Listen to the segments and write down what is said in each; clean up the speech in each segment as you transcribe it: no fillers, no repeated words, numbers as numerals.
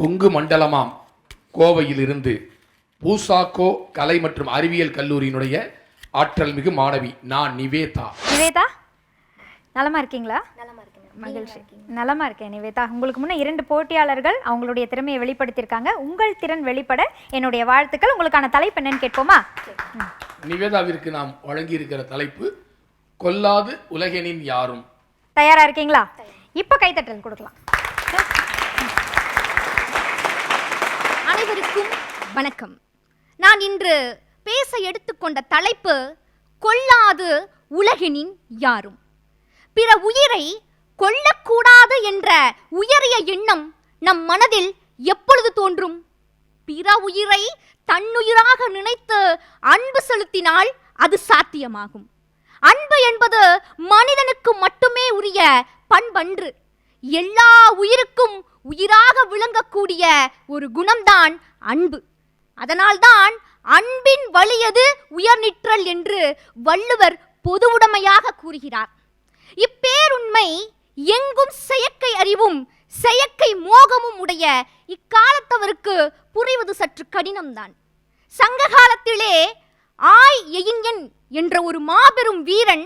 கொங்கு மண்டலமாம் கோவையிலிருந்து பூசாக்கோ கலை மற்றும் அறிவியல் கல்லூரியினுடைய ஆற்றல் மிகு மாணவி நான் நிவேதா. நிவேதா, நலமா இருக்கீங்களா? மகிழ்ச்சி. நலமா இருக்கேன் நிவேதா. உங்களுக்கு முன்ன 2 போட்டியாளர்கள் அவங்களுடைய திறமையை வெளிப்படுத்தியிருக்காங்க. உங்கள் திறன் வெளிப்பட என்னுடைய வாழ்த்துக்கள். உங்களுக்கான தலைப்பு என்னன்னு கேட்போமா? நிவேதாவிற்கு நாம் வழங்கி இருக்கிற தலைப்பு கொல்லாது உலகெனின் யாரும். தயாரா இருக்கீங்களா? இப்ப கைத்தட்டல் கொடுக்கலாம். அனைவருக்கும் வணக்கம். நான் இன்று பேச எடுத்துக்கொண்ட தலைப்பு கொல்லாது உலகினின் யாரும். பிற உயிரை கொல்லக்கூடாது என்ற உயரிய எண்ணம் நம் மனதில் எப்பொழுது தோன்றும்? பிற உயிரை தன்னுயிராக நினைத்து அன்பு செலுத்தினால் அது சாத்தியமாகும். அன்பு என்பது மனிதனுக்கு மட்டுமே உரிய பண்பன்று. எல்லா உயிருக்கும் உயிராக விளங்கக்கூடிய ஒரு குணம்தான் அன்பு. அதனால்தான் அன்பின் வலியது உயர்நிற்றல் என்று வள்ளுவர் பொதுவுடைமையாக கூறுகிறார். இப்பேருண்மை எங்கும் செயற்கை அறிவும் செயற்கை மோகமும் உடைய இக்காலத்தவருக்கு புரிவது சற்று கடினம்தான். சங்க காலத்திலே ஆய் எயின்யன் என்ற ஒரு மாபெரும் வீரன்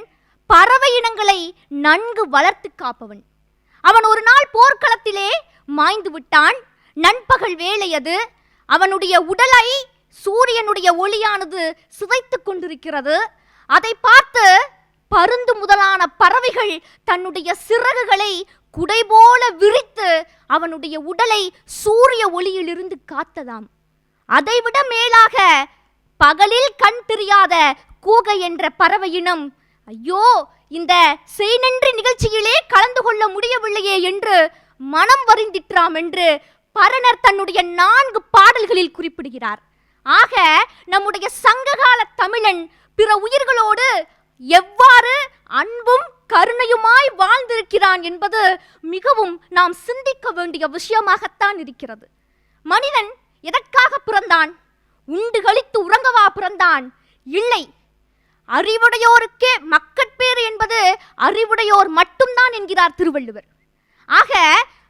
பறவை இனங்களை நன்கு வளர்த்து காப்பவன். அவன் ஒரு நாள் போர்க்களத்திலே மாய்ந்து விட்டான். நண்பகல் வேளையது. அவனுடைய உடலை சூரியனுடைய ஒளியானது சிதைத்து கொண்டிருக்கிறது. அதை பார்த்து பருந்து முதலான பறவைகள் தன்னுடைய சிறகுகளை குடை போல விரித்து அவனுடைய உடலை சூரிய ஒளியிலிருந்து காத்ததாம். அதைவிட மேலாக பகலில் கண் தெரியாத கூகை என்ற பறவையினம், ஐயோ, இந்த செய்நன்றி நிகழ்ச்சியிலே கலந்து கொள்ள முடியவில்லையே என்று மனம் வருந்திற்றாம் என்று பரணர் தன்னுடைய 4 பாடல்களில் குறிப்பிடுகிறார். ஆக நம்முடைய சங்ககால தமிழன் பிற உயிர்களோடு எவ்வாறு அன்பும் கருணையுமாய் வாழ்ந்திருக்கிறான் என்பது மிகவும் நாம் சிந்திக்க வேண்டிய விஷயமாகத்தான் இருக்கிறது. மனிதன் எதற்காக பிறந்தான்? உண்டு களித்து உறங்கவா பிறந்தான்? இல்லை. அறிவுடையோருக்கே மக்கட்பேறு என்பது அறிவுடையோர் மட்டும்தான் என்கிறார் திருவள்ளுவர். ஆக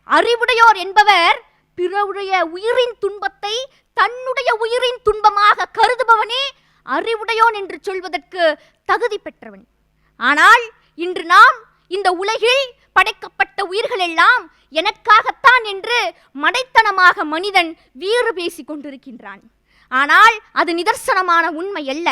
அறிவுடையோர் என்பவர் பிறருடைய உயிரின் துன்பத்தை தன்னுடைய உயிரின் துன்பமாக கருதுபவனே அறிவுடையோன் என்று சொல்வதற்கு தகுதி பெற்றவன். ஆனால் இன்று நாம் இந்த உலகில் படைக்கப்பட்ட உயிர்கள் எல்லாம் எனக்காகத்தான் என்று மடைத்தனமாக மனிதன் வீறு பேசிக் கொண்டிருக்கின்றான். ஆனால் அது நிதர்சனமான உண்மை அல்ல.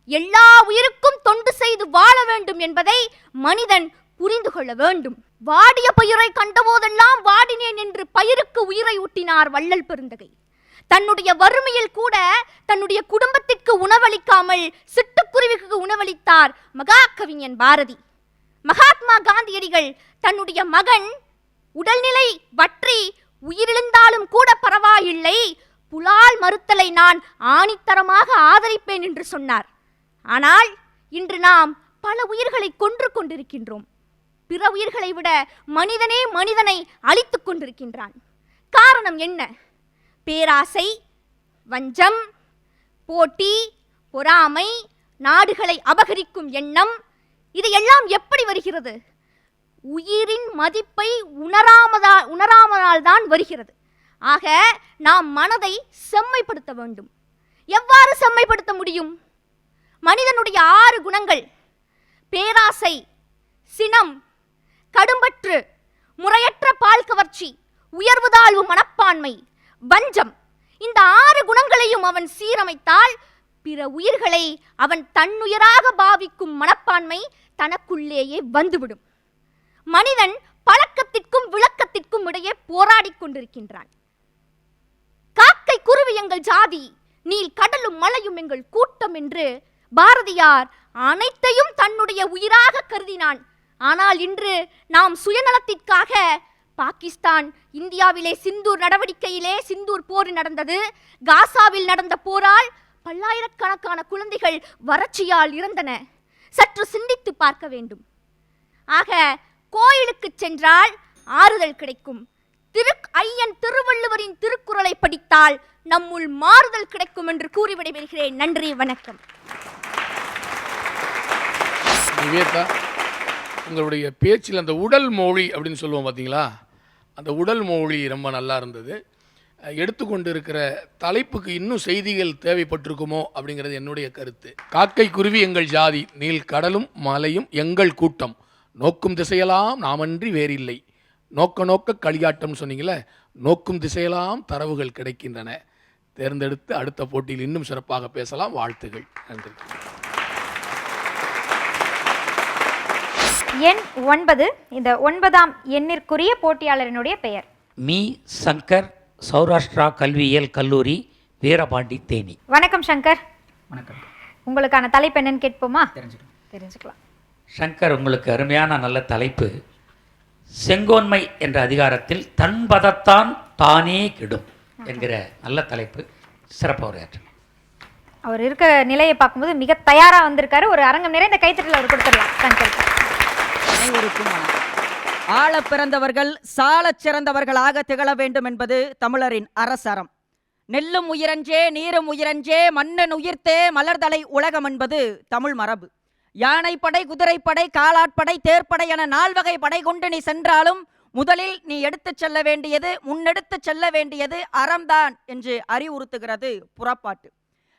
எல்லா உயிருக்கும் தொண்டு செய்து வாழ வேண்டும் என்பதை மனிதன் புரிந்து கொள்ள வேண்டும். வாடிய பயிரை கண்டபோதெல்லாம் வாடினேன் என்று பயிருக்கு உயிரை ஊட்டினார் வள்ளல் பெருந்தகை. தன்னுடைய வறுமையில் கூட தன்னுடைய குடும்பத்திற்கு உணவளிக்காமல் சிட்டுக்குருவிக்கு உணவளித்தார் மகா கவிஞன் பாரதி. மகாத்மா காந்தியடிகள் தன்னுடைய மகன் உடல்நிலை வற்றி உயிரிழந்தாலும் கூட பரவாயில்லை, புலால் மறுத்தலை நான் ஆணித்தரமாக ஆதரிப்பேன் என்று சொன்னார். ஆனால் இன்று நாம் பல உயிர்களை கொன்று கொண்டிருக்கின்றோம். பிற உயிர்களை விட மனிதனே மனிதனை அழித்துக் கொண்டிருக்கின்றான். காரணம் என்ன? பேராசை, வஞ்சம், போட்டி, பொறாமை, நாடுகளை அபகரிக்கும் எண்ணம். இதையெல்லாம் எப்படி வருகிறது? உயிரின் மதிப்பை உணராமதால் தான் வருகிறது. ஆக நாம் மனதை செம்மைப்படுத்த வேண்டும். எவ்வாறு செம்மைப்படுத்த முடியும்? மனிதனுடைய 6 குணங்கள்: பேராசை, சினம், கடும்பற்று, முறையற்ற பால் கவர்ச்சி, உயர்வு தாழ்வு மனப்பான்மை, வஞ்சம். இந்த 6 குணங்களையும் அவன் சீரமைத்தால் பிற உயிர்களை அவன் தன்னுயிராக பாவிக்கும் மனப்பான்மை தனக்குள்ளேயே வந்துவிடும். மனிதன் பழக்கத்திற்கும் விளக்கத்திற்கும் இடையே போராடி கொண்டிருக்கின்றான். காக்கை குருவி எங்கள் ஜாதி, நீல் கடலும் மலையும் எங்கள் கூட்டம் என்று பாரதியார் அனைத்தையும் தன்னுடைய உயிராக கருதினான். ஆனால் இன்று நாம் சுயநலத்திற்காக பாகிஸ்தான் இந்தியாவிலே சிந்தூர் நடவடிக்கையிலே சிந்தூர் போர் நடந்தது. காசாவில் நடந்த போரால் பல்லாயிரக்கணக்கான குழந்தைகள் வறட்சியால் இறந்தன. சற்று சிந்தித்து பார்க்க வேண்டும். ஆக கோயிலுக்கு சென்றால் ஆறுதல் கிடைக்கும். ஐயன் திருவள்ளுவரின் திருக்குறளை படித்தால் நம்முள் மாறுதல் கிடைக்கும் என்று கூறி விடைபெறுகிறேன். நன்றி, வணக்கம். நிவேதா, உங்களுடைய பேச்சில் அந்த உடல் மொழி அப்படின்னு சொல்லுவோம் பார்த்தீங்களா, அந்த உடல் மொழி ரொம்ப நல்லா இருந்தது. எடுத்துக்கொண்டிருக்கிற தலைப்புக்கு இன்னும் செய்திகள் தேவைப்பட்டிருக்குமோ அப்படிங்கிறது என்னுடைய கருத்து. காக்கை குருவி எங்கள் ஜாதி, நீல் கடலும் மலையும் எங்கள் கூட்டம், நோக்கும் திசையெல்லாம் நாமன்றி வேறில்லை, நோக்க நோக்க களியாட்டம் சொன்னீங்களே, நோக்கும் திசையெல்லாம் தரவுகள் கிடைக்கின்றன. தேர்ந்தெடுத்து அடுத்த போட்டியில் இன்னும் சிறப்பாக பேசலாம். வாழ்த்துகள். நன்றி. எண் 9. இந்த 9ஆம் எண்ணிற்குரிய போட்டியாளரினுடைய பெயர்? மீ சங்கர், சௌராஷ்டிரா கல்வியியல் கல்லூரி, வீரபாண்டி, தேனி. வணக்கம் சங்கர். வணக்கம். உங்களுக்கான தலைப்பு என்னன்னு கேட்போமா? தெரிஞ்சுக்கலாம். சங்கர், உங்களுக்கு அருமையான நல்ல தலைப்பு. செங்கோன்மை என்ற அதிகாரத்தில் தன்பதத்தான் தானே கெடும் என்கிற நல்ல தலைப்பு. சிறப்பாக உரையாற்று. அவர் இருக்க நிலையை பார்க்கும்போது மிக தயாரா வந்திருக்காரு. ஒரு அரங்கம் நிறைந்த கைத்தட்டல் அவர் கொடுத்துடலாம் சங்கர். அனைவருக்கும் ஆள பிறந்தவர்கள் சாலச் சிறந்தவர்களாக திகழ வேண்டும் என்பது தமிழரின் அரசறம். நெல்லும் உயிரஞ்சே நீரும் உயிரஞ்சே மன்னன் உயிர்த்தே மலர்தலை உலகம் என்பது தமிழ் மரபு. யானைப்படை, குதிரைப்படை, காலாட்படை, தேர்ப்படை என 4 வகை படை கொண்டு நீ சென்றாலும் முதலில் நீ எடுத்துச் செல்ல வேண்டியது, முன்னெடுத்துச் செல்ல வேண்டியது அறம்தான் என்று அறிவுறுத்துகிறது புறப்பாட்டு.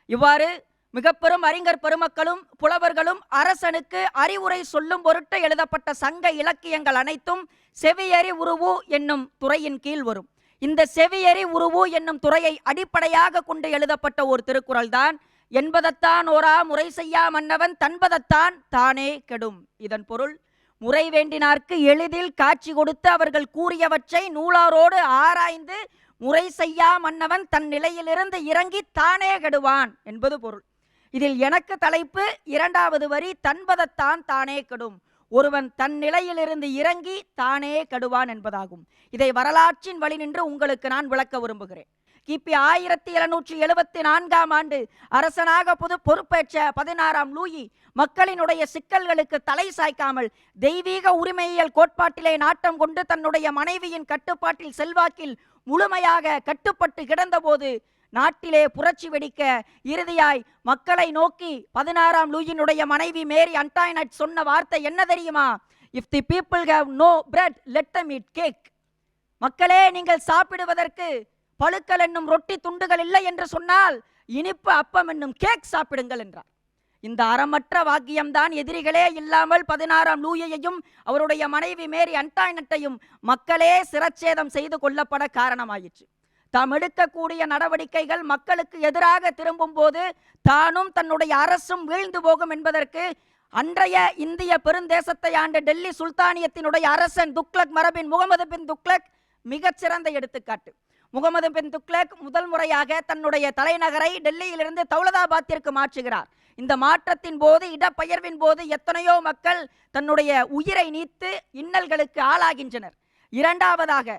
இவ்வாறு மிக பெரும் அறிஞர் பெருமக்களும் புலவர்களும் அரசனுக்கு அறிவுரை சொல்லும் பொருட்டு எழுதப்பட்ட சங்க இலக்கியங்கள் அனைத்தும் செவியறி உருவு என்னும் துறையின் கீழ் வரும். இந்த செவியறி உருவு என்னும் துறையை அடிப்படையாக கொண்டு எழுதப்பட்ட ஒரு திருக்குறள் தான் என்பதத்தான் ஓரா முறை செய்யா மன்னவன் தன்பதத்தான் தானே கெடும். இதன் பொருள், முறை வேண்டினார்க்கு எளிதில் காட்சி கொடுத்து அவர்கள் கூறியவற்றை நூலாரோடு ஆராய்ந்து முறை செய்யா மன்னவன் தன் நிலையிலிருந்து இறங்கி தானே கெடுவான் என்பது பொருள். இதில் எனக்கு தலைப்பு 2வது வரி, தன்பதத்தான் தானே கெடும். ஒருவன் தன் நிலையிலிருந்து இறங்கி தானே கெடுவான் என்பதாகும். இதை வரலாற்றின் வழி நின்று உங்களுக்கு நான் விளக்க விரும்புகிறேன். கிபி 1774ஆம் ஆண்டு அரசனாக பொறுப்பேற்ற 16ஆம் லூயி மக்களினுடைய சிக்கல்களுக்கு தலை சாய்க்காமல் தெய்வீக உரிமையியல் கோட்பாட்டிலே நாட்டம் கொண்டு தன்னுடைய மனைவியின் கட்டுப்பாட்டில் செல்வாக்கில் முழுமையாக கட்டுப்பட்டு கிடந்தபோது நாட்டிலே புரட்சி வெடிக்க இறுதியாய் மக்களை நோக்கி 16ஆம் லூயினுடைய மனைவி மேரி அன்டாய்னட் சொன்ன வார்த்தை என்ன தெரியுமா? If the people have no bread let them eat cake. மக்களே, நீங்கள் சாப்பிடுவதற்கு பழுக்கள் என்னும் ரொட்டி துண்டுகள் இல்லை என்று சொன்னால் இனிப்பு அப்பம் என்னும் கேக் சாப்பிடுங்கள் என்றார். இந்த அறமற்ற வாக்கியம்தான் எதிரிகளே இல்லாமல் 16ஆம் லூயியையும் அவருடைய மனைவி மேரி அன்டாய்னட்டையும் மக்களே சிரச்சேதம் செய்து கொள்ளப்பட காரணமாயிற்று. தாம் எடுக்கக்கூடிய நடவடிக்கைகள் மக்களுக்கு எதிராக திரும்பும் போது தானும் தன்னுடைய அரசும் வீழ்ந்து போகும் என்பதற்கு அன்றைய இந்திய பெருந்தேசத்தை ஆண்ட டெல்லி சுல்தானியத்தினுடைய அரசன் துக்ளக் மரபின் முகமது பின் துக்ளக் மிகச்சிறந்த எடுத்துக்காட்டு. முகமது பின் துக்ளக் முதல் முறையாக தன்னுடைய தலைநகரை டெல்லியிலிருந்து தௌலதாபாத்திற்கு மாற்றுகிறார். இந்த மாற்றத்தின் போது, இடப்பெயர்வின் போது எத்தனையோ மக்கள் தன்னுடைய உயிரை நீத்து இன்னல்களுக்கு ஆளாகின்றனர். 2வதாக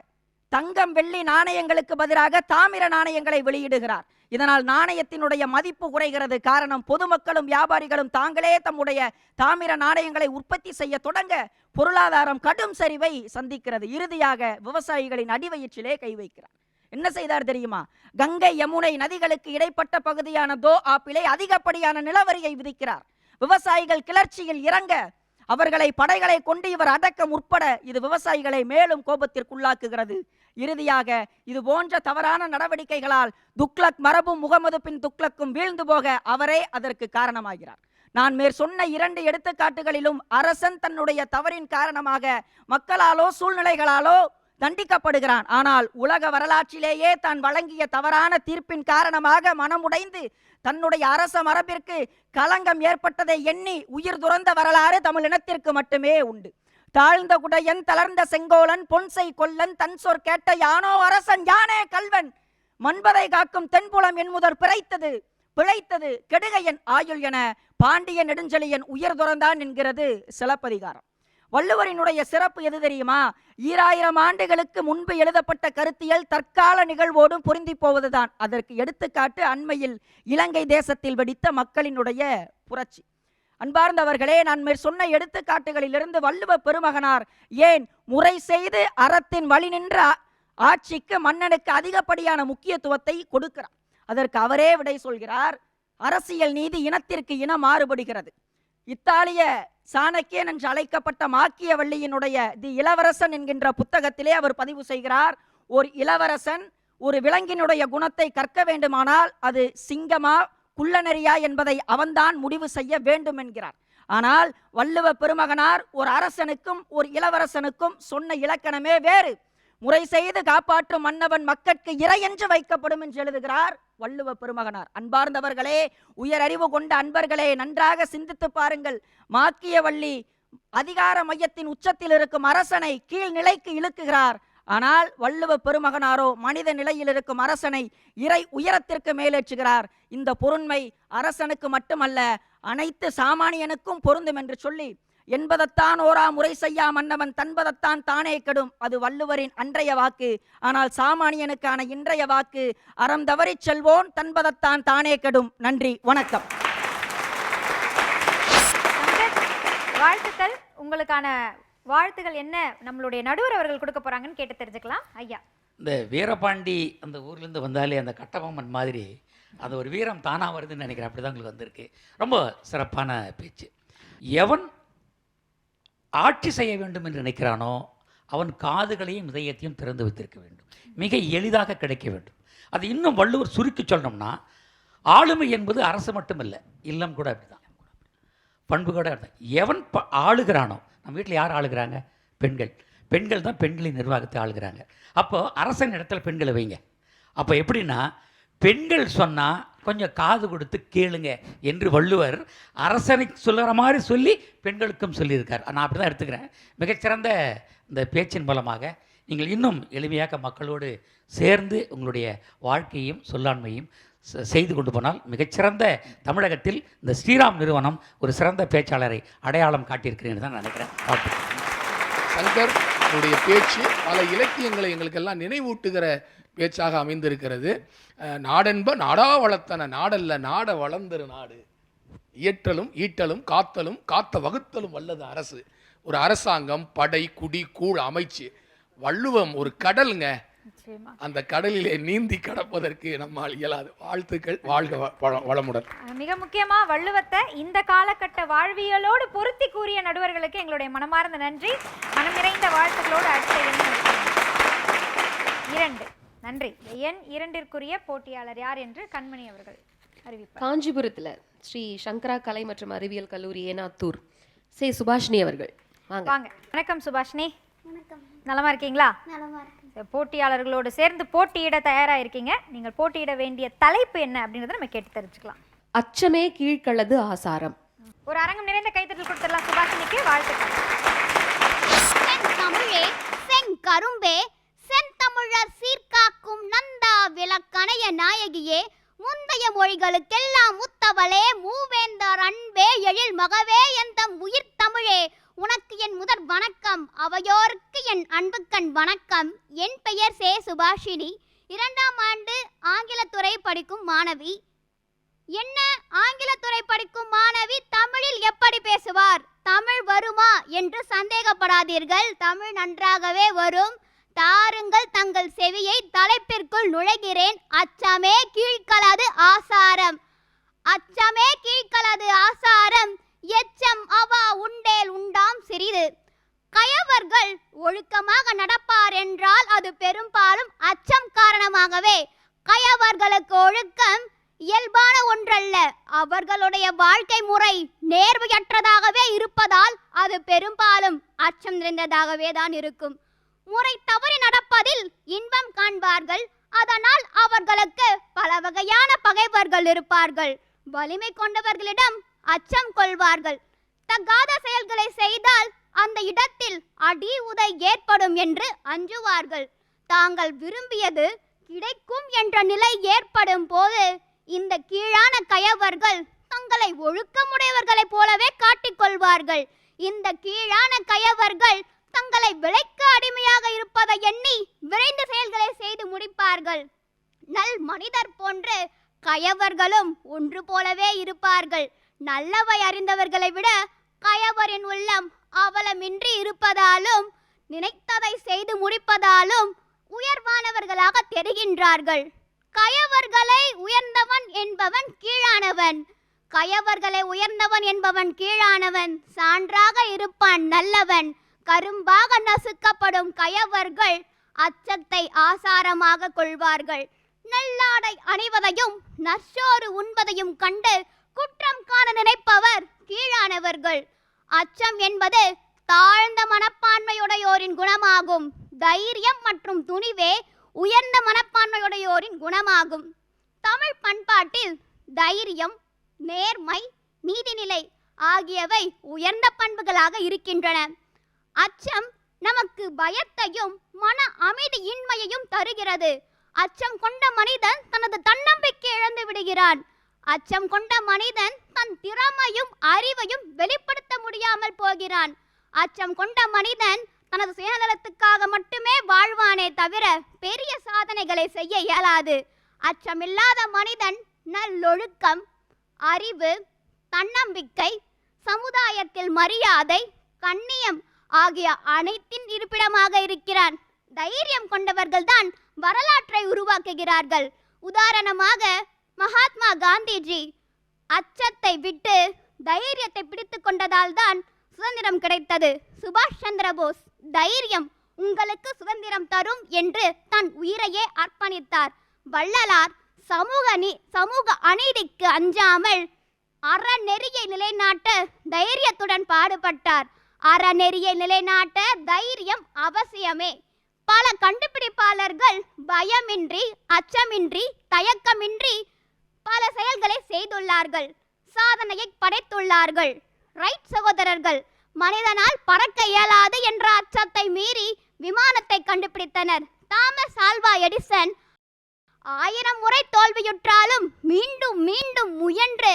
தங்கம் வெள்ளி நாணயங்களுக்கு பதிலாக தாமிர நாணயங்களை வெளியிடுகிறார். இதனால் நாணயத்தினுடைய மதிப்பு குறைகிறது. காரணம், பொதுமக்களும் வியாபாரிகளும் தாங்களே தம்முடைய தாமிர நாணயங்களை உற்பத்தி செய்ய தொடங்க பொருளாதாரம் கடும் சரிவை சந்திக்கிறது. இறுதியாக விவசாயிகளின் அடிவயிற்றிலே கை வைக்கிறார். என்ன செய்தார் தெரியுமா? கங்கை யமுனை நதிகளுக்கு இடைப்பட்ட பகுதியான தோ ஆப்பிலே அதிகப்படியான நிலவரியை விதிக்கிறார். விவசாயிகள் கிளர்ச்சியில் இறங்க அவர்களை படைகளை கொண்டு இவர் அடக்க முற்பட இது விவசாயிகளை மேலும் கோபத்திற்குள்ளாக்குகிறது. இறுதியாக இது போன்ற தவறான நடவடிக்கைகளால் துக்ளக் மரபும் முகமது பின் துக்ளக்கும் வீழ்ந்து போக அவரே அதற்கு காரணமாகிறார். நான் மேற் சொன்ன 2 எடுத்துக்காட்டுகளிலும் அரசன் தன்னுடைய தவறின் காரணமாக மக்களாலோ சூழ்நிலைகளாலோ தண்டிக்கப்படுகிறான். ஆனால் உலக வரலாற்றிலேயே தான் வழங்கிய தவறான தீர்ப்பின் காரணமாக மனமுடைந்து தன்னுடைய அரச மரபிற்கு களங்கம் ஏற்பட்டதை எண்ணி உயிர் துறந்த வரலாறு தமிழினத்திற்கு மட்டுமே உண்டு. தாழ்ந்த குடையன் தளர்ந்த செங்கோலன் பொன்சை கொல்லன் தன் சொற் கேட்ட யானோ அரசன் யானே கல்வன் மண்பதை காக்கும் தென்புலம் என் முதற் பிழைத்தது கெடுகையன் ஆயுள் என பாண்டிய நெடுஞ்செழியன் உயிர் துறந்தான் என்கிறது சிலப்பதிகாரம். வள்ளுவரினுடைய சிறப்பு எது தெரியுமா? 2000 ஆண்டுகளுக்கு முன்பு எழுதப்பட்ட கருத்தியல் தற்கால நிகழ்வோடும் பொருந்தி போவதுதான். அதற்கு எடுத்துக்காட்டு அண்மையில் இலங்கை தேசத்தில் வெடித்த மக்களினுடைய புரட்சி. அன்பார்ந்தவர்களே, நான் சொன்ன எடுத்துக்காட்டுகளிலிருந்து வள்ளுவ பெருமகனார் ஏன் முறை செய்து அறத்தின் வழி நின்ற ஆட்சிக்கு மன்னனுக்கு அதிகப்படியான முக்கியத்துவத்தை கொடுக்கிறார்? அதற்கு அவரே விடை சொல்கிறார். அரசியல் நீதி இனத்திற்கு இனம் மாறுபடுகிறது. இத்தாலிய சாணக்கியன் என்று அழைக்கப்பட்ட மாக்கியவல்லியினுடைய தி இளவரசன் என்கின்ற புத்தகத்திலே அவர் பதிவு செய்கிறார். ஒரு இளவரசன் ஒரு விலங்கினுடைய குணத்தை கற்க வேண்டுமானால் அது சிங்கமா குள்ளநரியா என்பதை அவன்தான் முடிவு செய்ய வேண்டும் என்கிறார். ஆனால் வள்ளுவ பெருமகனார் ஒரு அரசனுக்கும் ஒரு இளவரசனுக்கும் சொன்ன இலக்கணமே வேறு. முறை செய்து காப்பாற்றும் மன்னவன் மக்கட்கு இறையென்று வைக்கப்படும் என்று எழுதுகிறார் வள்ளுவ பெருமகனார். அன்பார்ந்தவர்களே, உயரறிவு கொண்ட அன்பர்களே, நன்றாக சிந்தித்து பாருங்கள். மாக்கியவள்ளி அதிகார மையத்தின் உச்சத்தில் இருக்கும் அரசனை கீழ்நிலைக்கு இழுக்குகிறார். ஆனால் வள்ளுவ பெருமகனாரோ மனித நிலையில் இருக்கும் அரசனை இறை உயரத்திற்கு மேலேற்றுகிறார். இந்த பொருண்மை அரசனுக்கு மட்டுமல்ல, அனைத்து சாமானியனுக்கும் பொருந்தும் என்று சொல்லி, என்பதத்தான் ஓரா முறை செய்யா மன்னவன் தன்பதத்தான் தானே கெடும், அது வள்ளுவரின் அன்றைய வாக்கு. ஆனால் சாமானியனுக்கான இன்றைய வாக்கு, அறம் தவறிச் செல்வோன் தன்பதத்தான் தானே கெடும். நன்றி, வணக்கம். வாழ்த்துக்கள். உங்களுக்கான வாழ்த்துகள் என்ன நம்மளுடைய நடுவர் அவர்கள் கொடுக்க போறாங்கன்னு கேட்டு தெரிஞ்சுக்கலாம். ஐயா, இந்த வீரபாண்டி அந்த ஊர்லேருந்து வந்தாலே அந்த கட்டபொம்மன் மாதிரி அது ஒரு வீரம் தானாக வருதுன்னு நினைக்கிறேன். அப்படி தான் உங்களுக்கு வந்திருக்கு. ரொம்ப சிறப்பான பேச்சு. எவன் ஆட்சி செய்ய வேண்டும் என்று நினைக்கிறானோ அவன் காதுகளையும் இதயத்தையும் திறந்து வைத்திருக்க வேண்டும். மிக எளிதாக கிடைக்க வேண்டும். அது இன்னும் வள்ளுவர் சுருக்கி சொல்லணும்னா, ஆளுமை என்பது அரசு மட்டுமில்லை, இல்லம் கூட அப்படி தான், பண்பு கூட அப்படி தான். எவன் ஆளுகிறானோ, நம்ம வீட்டில் யார் ஆளுகிறாங்க? பெண்கள். பெண்கள் தான் பெண்களின் நிர்வாகத்தை ஆளுகிறாங்க. அப்போது அரசன் இடத்துல பெண்களை வைங்க. அப்போ எப்படின்னா, பெண்கள் சொன்னால் கொஞ்சம் காது கொடுத்து கேளுங்க என்று வள்ளுவர் அரசனை சொல்லுற மாதிரி சொல்லி பெண்களுக்கும் சொல்லியிருக்கார். நான் அப்படி தான் எடுத்துக்கிறேன். மிகச்சிறந்த இந்த பேச்சின் மூலமாக நீங்கள் இன்னும் எளிமையாக மக்களோடு சேர்ந்து உங்களுடைய வாழ்க்கையும் சொல்லாண்மையும் செய்து கொண்டு போனால் மிகச்சிறந்த தமிழகத்தில் இந்த ஸ்ரீராம் நிறுவனம் ஒரு சிறந்த பேச்சாளரை அடையாளம் காட்டியிருக்கிறேன்னு தான் நினைக்கிறேன். சங்கர் உடைய பேச்சு பல இலக்கியங்களை எங்களுக்கெல்லாம் நினைவூட்டுகிற பேச்சாக அமைந்திருக்கிறது. நாடென்ப நாடா வளர்த்தன நாடல்ல நாட வளர்ந்திரு நாடு, இயற்றலும் ஈட்டலும் காத்தலும் காத்த வகுத்தலும் வல்லது அரசு. ஒரு அரசாங்கம், படை, குடி, கூழ், அமைச்சு. வள்ளுவம் ஒரு கடலுங்க. அந்த கடலிலே நீந்தி கடப்பதற்கு நம்மால் இயலாது. வாழ்த்துக்கள். வாழ்க வளமுடன். மிக முக்கியமா வள்ளுவத்தை இந்த காலகட்ட வாழ்வியலோடு பொருத்தி கூறிய நடுவர்களுக்கு எங்களுடைய மனமார்ந்த நன்றி. மனம் நிறைந்த வாழ்த்துக்களோடு அடுத்த எண் 2. நன்றி. எண் 2ற்குரிய போட்டியாளர் யார் என்று கண்மணி அவர்கள் அறிவிப்பார். காஞ்சிபுரத்தில் ஸ்ரீ சங்கரா கலை மற்றும் அறிவியல் கல்லூரி ஏனாத்தூர் சே சுபாஷினி அவர்கள். வாங்க. வணக்கம் சுபாஷினி. நலமா இருக்கீங்களா? போட்டியாளர்களோடு சேர்ந்து போட்டியிட தயாரா இருக்கீங்க. நீங்கள் போட்டியிட வேண்டிய தலைப்பு என்ன அப்படின்றத நம்ம கேட்டு தெரிஞ்சுக்கலாம். அச்சமே கீழ்களது ஆசாரம். ஒரு அரங்கம் நிறைந்த கைத்தட்டல் கொடுத்துடலாம் சுபாஷினிக்கு. வாழ்த்துக்கள். தமிழே செங்கரும்பே செந்தமிழர் சீர்காக்கும் நந்தா விளக்கணைய நாயகியே, முந்தைய மொழிகளுக்கெல்லாம் முத்தவளே, மூவேந்தர் அன்பே, எழில் மகவே, எந்தம் உயிர் தமிழே, உனக்கு என் முதற் வணக்கம், அவையோருக்கு என் அன்புக்கண் வணக்கம். என் பெயர் சே சுபாஷினி, 2ஆம் ஆண்டு ஆங்கிலத்துறை படிக்கும் மாணவி. என்ன ஆங்கிலத்துறை படிக்கும் மாணவி தமிழில் எப்படி பேசுவார், தமிழ் வருமா என்று சந்தேகப்படாதீர்கள். தமிழ் நன்றாகவே வரும். தாருங்கள் தங்கள் செவியை, தலைப்பிற்குள் நுழைகிறேன். அச்சமே கீழ்களது ஆசாரம். அச்சமே கீழ்களது ஆசாரம், எச்சம் அவா உண்டேல் உண்டாம் சிறிது. கயவர்கள் ஒழுக்கமாக நடப்பார் என்றால் அது பெரும்பாலும் அச்சம் காரணமாகவே. கயவர்களுக்கு ஒழுக்கம் இயல்பான ஒன்றல்ல, அவர்களுடைய வாழ்க்கை முறை நேர்மையற்றதாகவே இருப்பதால் அது பெரும்பாலும் அச்சம் நிறைந்ததாகவே தான் இருக்கும். முறை தவறி நடப்பதில் இன்பம் காண்பார்கள். அதனால் அவர்களுக்கு பல வகையான பகைவர்கள் இருப்பார்கள். வலிமை கொண்டவர்களிடம் அச்சம் கொள்வார்கள். தகாத செயல்களை செய்தால் அந்த இடத்தில் அடி உதை ஏற்படும் என்று அஞ்சுவார்கள். தாங்கள் விரும்பியது கிடைக்கும் என்ற நிலை ஏற்படும் போது இந்த கீழான கயவர்கள் தங்களை ஒழுக்கமுடையவர்களைப் போலவே காட்டிக்கொள்வார்கள். இந்த கீழான கயவர்கள் தங்களை விலைக்கு அடிமையாக இருப்பதை எண்ணி விரைந்து செயல்களை செய்து முடிப்பார்கள். நல் மனிதர் போன்று கயவர்களும் ஒன்று போலவே இருப்பார்கள். நல்லவை அறிந்தவர்களை விட கயவரின் உள்ளம் அவலமின்றி இருப்பதாலும் நினைத்ததை செய்து முடிப்பதாலும் உயர்வானவர்களாக தெரிகின்றார்கள். கயவர்களை உயர்ந்தவன் என்பவன் கீழானவன், கயவர்களை உயர்ந்தவன் என்பவன் கீழானவன். சான்றாக இருப்பான் நல்லவன். கரும்பாக நசுக்கப்படும் கயவர்கள் அச்சத்தை ஆசாரமாக கொள்வார்கள். நல்லாடை அணிவதையும் நற்சோறு உண்பதையும் கண்டு குற்றம் காண நினைப்பவர் கீழானவர்கள். அச்சம் என்பது தாழ்ந்த மனப்பான்மையுடையோரின் குணமாகும். தைரியம் மற்றும் துணிவே உயர்ந்த மனப்பான்மையுடையோரின் குணமாகும். தமிழ் பண்பாட்டில் தைரியம், நேர்மை, நீதிநிலை ஆகியவை உயர்ந்த பண்புகளாக இருக்கின்றன. அச்சம் நமக்கு பயத்தையும் மன அமைதியின்மையையும் தருகிறது. அச்சம் கொண்ட மனிதன் தனது தன்னம்பிக்கை இழந்து விடுகிறான். அச்சம் கொண்ட மனிதன் தன் திறமையும் அறிவையும் வெளிப்படுத்த முடியாமல் போகிறான். அச்சம் கொண்ட மனிதன் தனது சுயநலத்துக்காக மட்டுமே வாழ்வானே தவிர பெரிய சாதனைகளை செய்ய இயலாது. அச்சமில்லாத மனிதன் நல்லொழுக்கம், அறிவு, தன்னம்பிக்கை, சமுதாயத்தில் மரியாதை, கண்ணியம் ஆகிய அனைத்தின் இருப்பிடமாக இருக்கிறான். தைரியம் கொண்டவர்கள்தான் வரலாற்றை உருவாக்குகிறார்கள். உதாரணமாக மகாத்மா காந்திஜி அச்சத்தை விட்டு தைரியத்தை பிடித்து கொண்டதால் தான் சுதந்திரம் கிடைத்தது. சுபாஷ் சந்திர போஸ் தைரியம் உங்களுக்கு சுதந்திரம் தரும் என்று தன் உயிரையே அர்ப்பணித்தார். வள்ளலார் சமூக அநீதிக்கு அஞ்சாமல் அறநெறியை நிலைநாட்ட தைரியத்துடன் பாடுபட்டார். அறநெறியை நிலைநாட்ட தைரியம் அவசியமே. பல கண்டுபிடிப்பாளர்கள் பயமின்றி, அச்சமின்றி, தயக்கமின்றி பல செயல்களை செய்துள்ளார்கள், சாதனையை படைத்துள்ளார்கள். ரைட் சகோதரர்கள் மனிதனால் பறக்க இயலாது என்ற அச்சத்தை மீறி விமானத்தை கண்டுபிடித்தனர். தாமஸ் ஆல்வா எடிசன் 1000 முறை தோல்வியுற்றாலும் மீண்டும் மீண்டும் முயன்று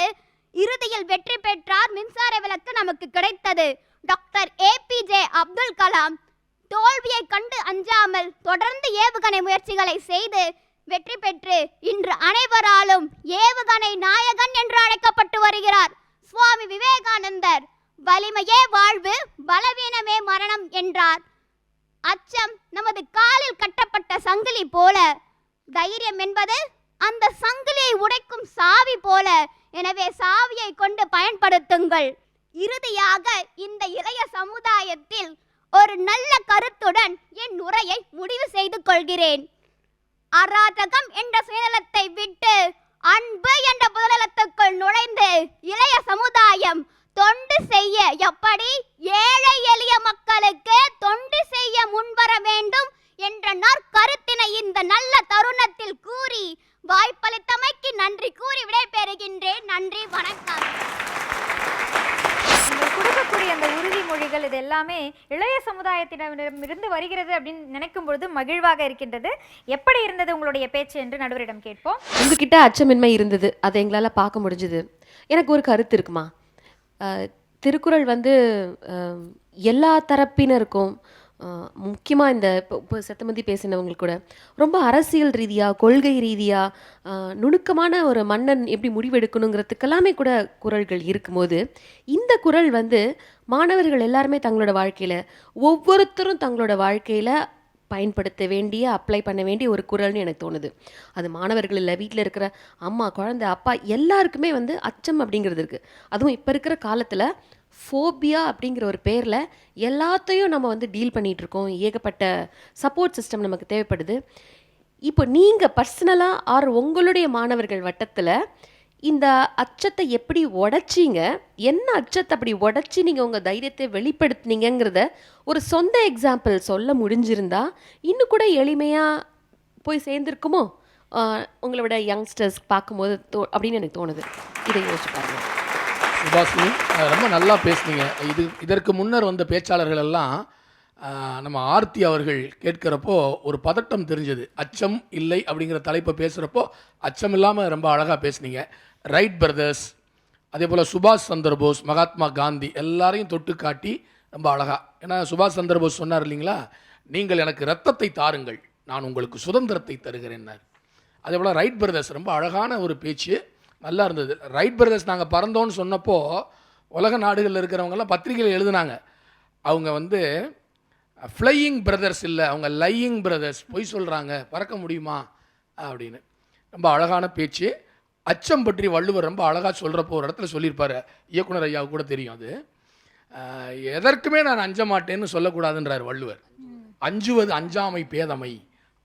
இறுதியில் வெற்றி பெற்றார். மின்சார விளக்கு நமக்கு கிடைத்தது. டாக்டர் ஏபிஜே அப்துல் கலாம் தோல்வியை கண்டு அஞ்சாமல் தொடர்ந்து ஏவுகணை முயற்சிகளை செய்து வெற்றி பெற்று இன்று அனைவராலும் ஏவுகணை நாயகன் என்று அழைக்கப்பட்டு வருகிறார். சுவாமி விவேகானந்தர் வலிமையே வாழ்வு, பலவீனமே மரணம் என்றார். அச்சம் நமது காலில் கட்டப்பட்ட சங்கிலி போல, தைரியம் என்பது அந்த சங்கிலியை உடைக்கும் சாவி போல. எனவே சாவியை கொண்டு பயன்படுத்துங்கள். இறுதியாக இந்த இளைய சமுதாயத்தில் ஒரு நல்ல கருத்துடன் என் உரையை முடிவு செய்து கொள்கிறேன். அராஜகம் என்ற சுயநலத்தை விட்டு அன்பு என்ற புதநலத்துக்குள் நுழைந்து இளைய சமுதாயம் தொண்டு செய்ய, எப்படி ஏழை எளிய மக்களுக்கு தொண்டு செய்ய முன்வர வேண்டும் என்ற நற்கருத்தினை இந்த நல்ல தருணத்தில் கூறி வாய்ப்பளித்தமைக்கு நன்றி கூறி விடைபெறுகின்றேன். நன்றி, வணக்கம். நீங்கள் கொடுக்கக்கூடிய அந்த உறுதிமொழிகள் இது எல்லாமே இளைய சமுதாயத்திடமிருந்து வருகிறது அப்படின்னு நினைக்கும் பொழுது மகிழ்வாக இருக்கின்றது. எப்படி இருந்தது உங்களுடைய பேச்சு என்று நடுவரிடம் கேட்போம். உங்ககிட்ட அச்சமின்மை இருந்தது, அதை எங்களால் பார்க்க முடிஞ்சுது. எனக்கு ஒரு கருத்து இருக்குமா. திருக்குறள் வந்து எல்லா தரப்பினருக்கும், முக்கியமாக இந்த இப்போ சத்தமதி பேசினவங்களுக்கு கூட ரொம்ப அரசியல் ரீதியாக, கொள்கை ரீதியாக, நுணுக்கமான ஒரு மன்னன் எப்படி முடிவெடுக்கணுங்கிறதுக்கெல்லாமே கூட குறள்கள் இருக்கும்போது, இந்த குறள் வந்து மாணவர்கள் எல்லாருமே தங்களோட வாழ்க்கையில், ஒவ்வொருத்தரும் தங்களோட வாழ்க்கையில் பயன்படுத்த வேண்டிய, அப்ளை பண்ண வேண்டிய ஒரு குறள்னு எனக்கு தோணுது. அது மாணவர்கள் இல்லை, வீட்டில் இருக்கிற அம்மா, குழந்தை, அப்பா எல்லாருக்குமே வந்து அச்சம் அப்படிங்கிறது இருக்குது. அதுவும் இப்போ இருக்கிற காலத்தில் ஃபோபியா அப்படிங்கிற ஒரு பேரில் எல்லாத்தையும் நம்ம வந்து டீல் பண்ணிகிட்ருக்கோம். ஏகப்பட்ட சப்போர்ட் சிஸ்டம் நமக்கு தேவைப்படுது. இப்போ நீங்கள் பர்சனலாக ஆர் உங்களுடைய மாணவர்கள் வட்டத்தில் இந்த அச்சத்தை எப்படி உடைச்சிங்க, என்ன அச்சத்தை அப்படி உடைச்சி நீங்கள் உங்கள் தைரியத்தை வெளிப்படுத்தினீங்கிறத ஒரு சொந்த எக்ஸாம்பிள் சொல்ல முடிஞ்சிருந்தா இன்னும் கூட எளிமையாக போய் சேர்ந்துருக்குமோ உங்களோட யங்ஸ்டர்ஸ் பார்க்கும்போது அப்படின்னு எனக்கு தோணுது. இதை யோசிச்சு பாருங்க. சுபாஷினி, ரொம்ப நல்லா பேசுனீங்க. இதற்கு முன்னர் வந்த பேச்சாளர்கள் எல்லாம் நம்ம ஆர்த்தி அவர்கள் கேட்குறப்போ ஒரு பதட்டம் தெரிஞ்சது. அச்சம் இல்லை அப்படிங்கிற தலைப்பை பேசுகிறப்போ அச்சம் இல்லாமல் ரொம்ப அழகாக பேசுனீங்க. ரைட் பிரதர்ஸ், அதே போல் சுபாஷ் சந்திர போஸ், மகாத்மா காந்தி எல்லாரையும் தொட்டு காட்டி ரொம்ப அழகாக. ஏன்னா சுபாஷ் சந்திர போஸ் சொன்னார் இல்லைங்களா, நீங்கள் எனக்கு ரத்தத்தை தாருங்கள், நான் உங்களுக்கு சுதந்திரத்தை தருகிறேன்னார். அதே போல் ரைட் பிரதர்ஸ் ரொம்ப அழகான ஒரு பேச்சு, நல்லா இருந்தது. ரைட் பிரதர்ஸ் நாங்கள் பறந்தோன்னு சொன்னப்போ உலக நாடுகளில் இருக்கிறவங்கெல்லாம் பத்திரிகையில் எழுதுனாங்க, அவங்க வந்து ஃப்ளையிங் பிரதர்ஸ் இல்லை, அவங்க லையிங் பிரதர்ஸ், பொய் சொல்கிறாங்க, பறக்க முடியுமா அப்படின்னு. ரொம்ப அழகான பேச்சு. அச்சம் பற்றி வள்ளுவர் ரொம்ப அழகாக சொல்கிறப்போ ஒரு இடத்துல சொல்லியிருப்பார், இயக்குனர் ஐயாவுக்கு கூட தெரியும் அது, எதற்குமே நான் அஞ்ச மாட்டேன்னு சொல்லக்கூடாதுன்றார் வள்ளுவர். அஞ்சுவது அஞ்சாமை பேதமை,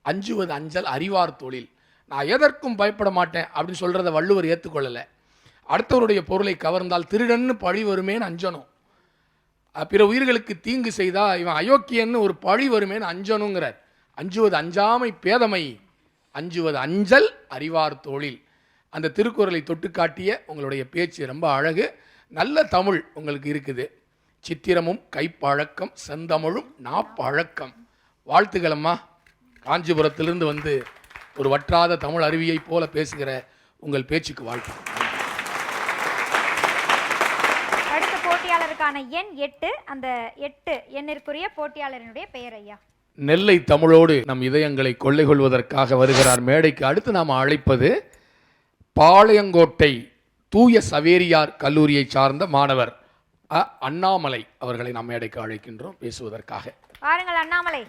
அஞ்சுவது அஞ்சல் அறிவார் தொழில். நான் எதற்கும் பயப்பட மாட்டேன் அப்படின்னு சொல்கிறத வள்ளுவர் ஏற்றுக்கொள்ளலை. அடுத்தவருடைய பொருளை கவர்ந்தால் திருடன்னு பழி வருமேன்னு அஞ்சணும். பிற உயிர்களுக்கு தீங்கு செய்தால் இவன் அயோக்கியன்னு ஒரு பழி வருமேன்னு அஞ்சணுங்கிறார். அஞ்சுவது அஞ்சாமை பேதமை, அஞ்சுவது அஞ்சல் அறிவார் தொழில். அந்த திருக்குறளை தொட்டு காட்டிய உங்களுடைய பேச்சு ரொம்ப அழகு. நல்ல தமிழ் உங்களுக்கு இருக்குது. சித்திரமும் கைப்பழக்கம், செந்தமிழும் நாப்பழக்கம். வாழ்த்துக்களம்மா. காஞ்சிபுரத்திலிருந்து வந்து ஒரு வற்றாத தமிழ் அருவியை போல பேசுகிற உங்கள் பேச்சுக்கு வாழ்த்து. அடுத்த போட்டியாளருக்கான எண் 8. அந்த 8 எண்ணிற்குரிய போட்டியாளரினுடைய பெயர் ஐயா. நெல்லை தமிழோடு நம் இதயங்களை கொள்ளை கொள்வதற்காக வருகிறார் மேடைக்கு. அடுத்து நாம் அழைப்பது பாளையங்கோட்டை தூய சவேரியார் கல்லூரியை சார்ந்த மாணவர் அண்ணாமலை அவர்களை நாம் மேடைக்கு அழைக்கின்றோம் பேசுவதற்காக. பாருங்கள் அண்ணாமலை.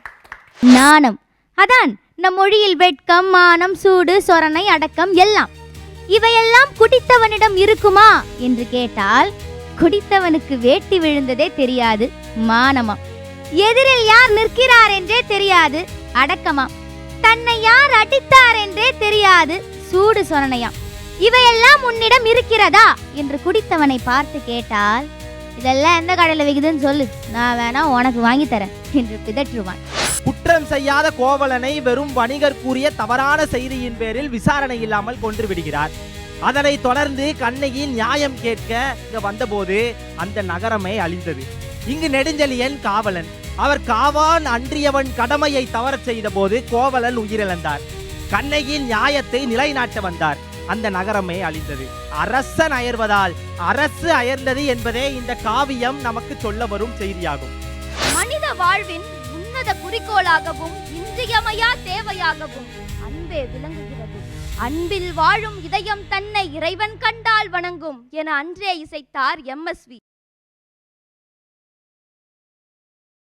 நாணம், அதான் நம் மொழியில் வெட்கம், மானம், சூடு, சொரணை, அடக்கம் எல்லாம். இவையெல்லாம் குடித்தவனிடம் இருக்குமா என்று கேட்டால் குடித்தவனுக்கு வேட்டி விழுந்ததே தெரியாது, மானமாம். எதிரில் யார் நிற்கிறார் என்றே தெரியாது, அடக்கமாம். தன்னை யார் அடித்தார் என்றே தெரியாது, சூடு, சொரணையாம். இவையெல்லாம் உன்னிடம் இருக்கிறதா என்று குடித்தவனை பார்த்து கேட்டால், இதெல்லாம் எந்த கடையில் விக்குதுன்னு சொல்லு, நான் வேணா உனக்கு வாங்கி தரேன் என்று பிதற்றுவான். குற்றம் செய்யாத கோவலனை வெறும் வணிகர் கூறிய தவறான செய்தியின் பேரில் விசாரணை இல்லாமல் கொன்று விடுகிறார். அதனை தொடர்ந்து கண்ணகியின் நியாயம் கேட்க இங்க வந்தபோது அந்த நகரமே அழிந்தது. இங்கு நெடுஞ்செழியன் காவலன். அவர் காவான் அன்றியவன் கடமையை தவறச் செய்த போது கோவலன் உயிரிழந்தார். கண்ணகியின் நியாயத்தை நிலைநாட்ட வந்தார். அந்த நகரமே அழிந்தது. அரசன் அயர்வதால் அரசு அயர்ந்தது என்பதே இந்த காவியம் நமக்கு சொல்ல வரும் செய்தியாகும். மனித வாழ்வின் உன்னத குறிக்கோளாகவும் இன்றியமையா தேவையாகவும் அன்பே விளங்குகிறது. அன்பில் வாழும் இதயம் தன்னை இறைவன் கண்டால் வணங்கும் என அன்றே இசைத்தார் MSV.